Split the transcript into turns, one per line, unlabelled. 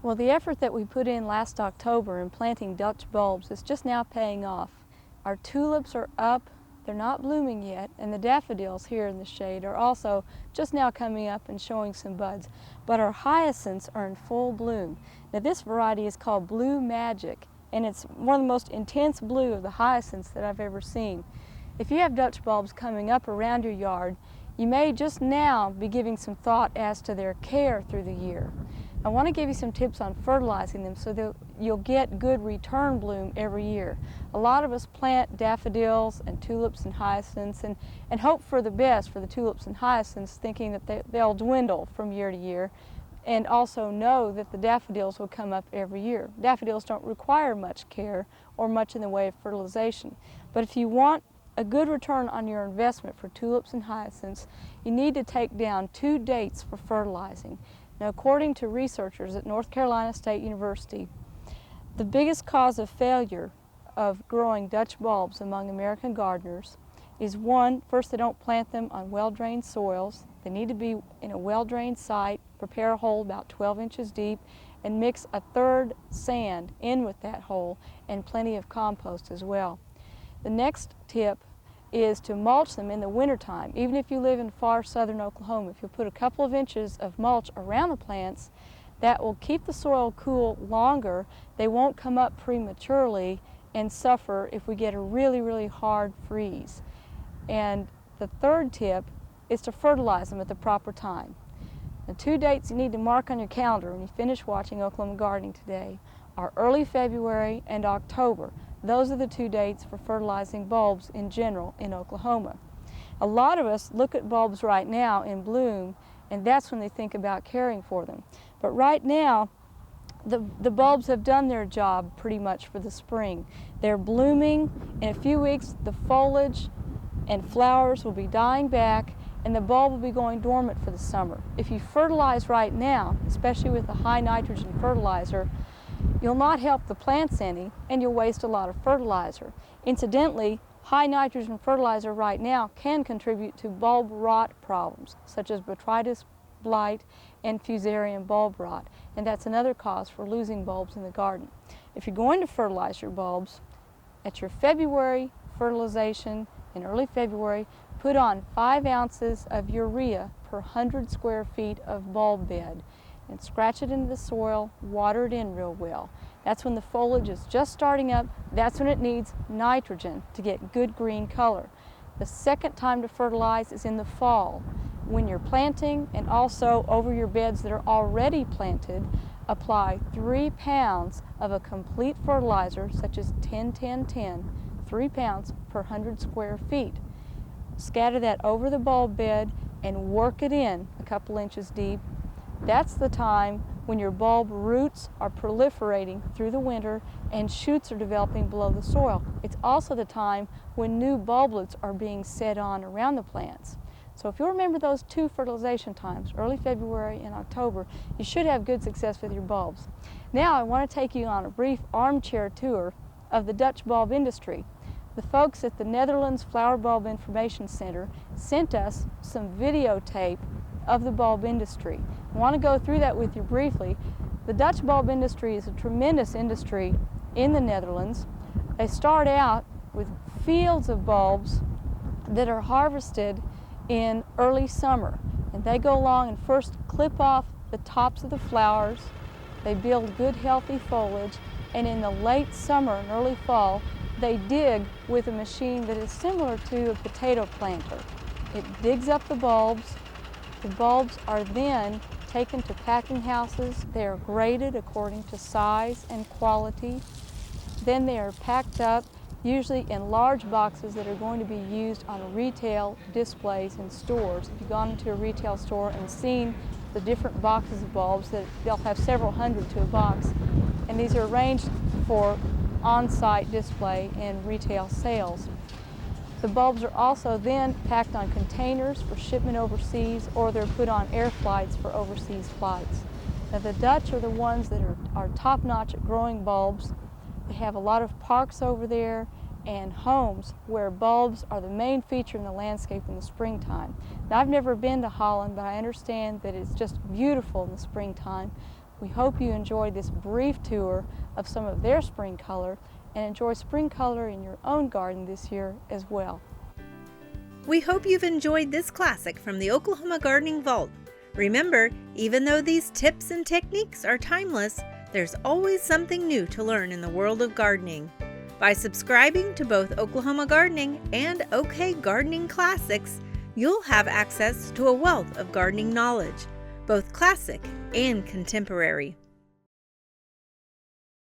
Well, the effort that we put in last October in planting Dutch bulbs is just now paying off. Our tulips are up, they're not blooming yet, and the daffodils here in the shade are also just now coming up and showing some buds. But our hyacinths are in full bloom. Now this variety is called Blue Magic, and it's one of the most intense blue of the hyacinths that I've ever seen. If you have Dutch bulbs coming up around your yard, you may just now be giving some thought as to their care through the year. I want to give you some tips on fertilizing them so that you'll get good return bloom every year. A lot of us plant daffodils and tulips and hyacinths and hope for the best for the tulips and hyacinths, thinking that they'll dwindle from year to year, and also know that the daffodils will come up every year. Daffodils don't require much care or much in the way of fertilization. But if you want a good return on your investment for tulips and hyacinths, you need to take down 2 dates for fertilizing. Now, according to researchers at North Carolina State University, the biggest cause of failure of growing Dutch bulbs among American gardeners is first, they don't plant them on well-drained soils. They need to be in a well-drained site, prepare a hole about 12 inches deep, and mix a third sand in with that hole and plenty of compost as well. The next tip is to mulch them in the wintertime. Even if you live in far southern Oklahoma, if you put a couple of inches of mulch around the plants, that will keep the soil cool longer. They won't come up prematurely and suffer if we get a really, really hard freeze. And the third tip is to fertilize them at the proper time. The 2 dates you need to mark on your calendar when you finish watching Oklahoma Gardening today are early February and October. Those are the 2 dates for fertilizing bulbs in general in Oklahoma. A lot of us look at bulbs right now in bloom, and that's when they think about caring for them. But right now, the bulbs have done their job pretty much for the spring. They're blooming. In a few weeks, the foliage and flowers will be dying back, and the bulb will be going dormant for the summer. If you fertilize right now, especially with a high nitrogen fertilizer, you'll not help the plants any, and you'll waste a lot of fertilizer. Incidentally, high nitrogen fertilizer right now can contribute to bulb rot problems, such as botrytis blight and fusarium bulb rot, and that's another cause for losing bulbs in the garden. If you're going to fertilize your bulbs, at your February fertilization in early February, put on 5 ounces of urea per 100 square feet of bulb bed, and scratch it into the soil, water it in real well. That's when the foliage is just starting up. That's when it needs nitrogen to get good green color. The second time to fertilize is in the fall. When you're planting, and also over your beds that are already planted, apply 3 pounds of a complete fertilizer, such as 10-10-10, 3 pounds per 100 square feet. Scatter that over the bulb bed and work it in a couple inches deep. That's the time when your bulb roots are proliferating through the winter and shoots are developing below the soil. It's also the time when new bulblets are being set on around the plants. So if you remember those 2 fertilization times, early February and October, you should have good success with your bulbs. Now I want to take you on a brief armchair tour of the Dutch bulb industry. The folks at the Netherlands Flower Bulb Information Center sent us some videotape of the bulb industry. I want to go through that with you briefly. The Dutch bulb industry is a tremendous industry in the Netherlands. They start out with fields of bulbs that are harvested in early summer, and they go along and first clip off the tops of the flowers. They build good healthy foliage, and in the late summer and early fall they dig with a machine that is similar to a potato planter. It digs up the bulbs. The bulbs are then taken to packing houses. They are graded according to size and quality. Then they are packed up, usually in large boxes that are going to be used on retail displays in stores. If you've gone into a retail store and seen the different boxes of bulbs, that they'll have several hundred to a box, and these are arranged for on-site display and retail sales. The bulbs are also then packed on containers for shipment overseas, or they're put on air flights for overseas flights. Now the Dutch are the ones that are top-notch at growing bulbs. They have a lot of parks over there and homes where bulbs are the main feature in the landscape in the springtime. Now I've never been to Holland, but I understand that it's just beautiful in the springtime. We hope you enjoyed this brief tour of some of their spring color and enjoy spring color in your own garden this year as well.
We hope you've enjoyed this classic from the Oklahoma Gardening Vault. Remember, even though these tips and techniques are timeless, there's always something new to learn in the world of gardening. By subscribing to both Oklahoma Gardening and OK Gardening Classics, you'll have access to a wealth of gardening knowledge, both classic and contemporary.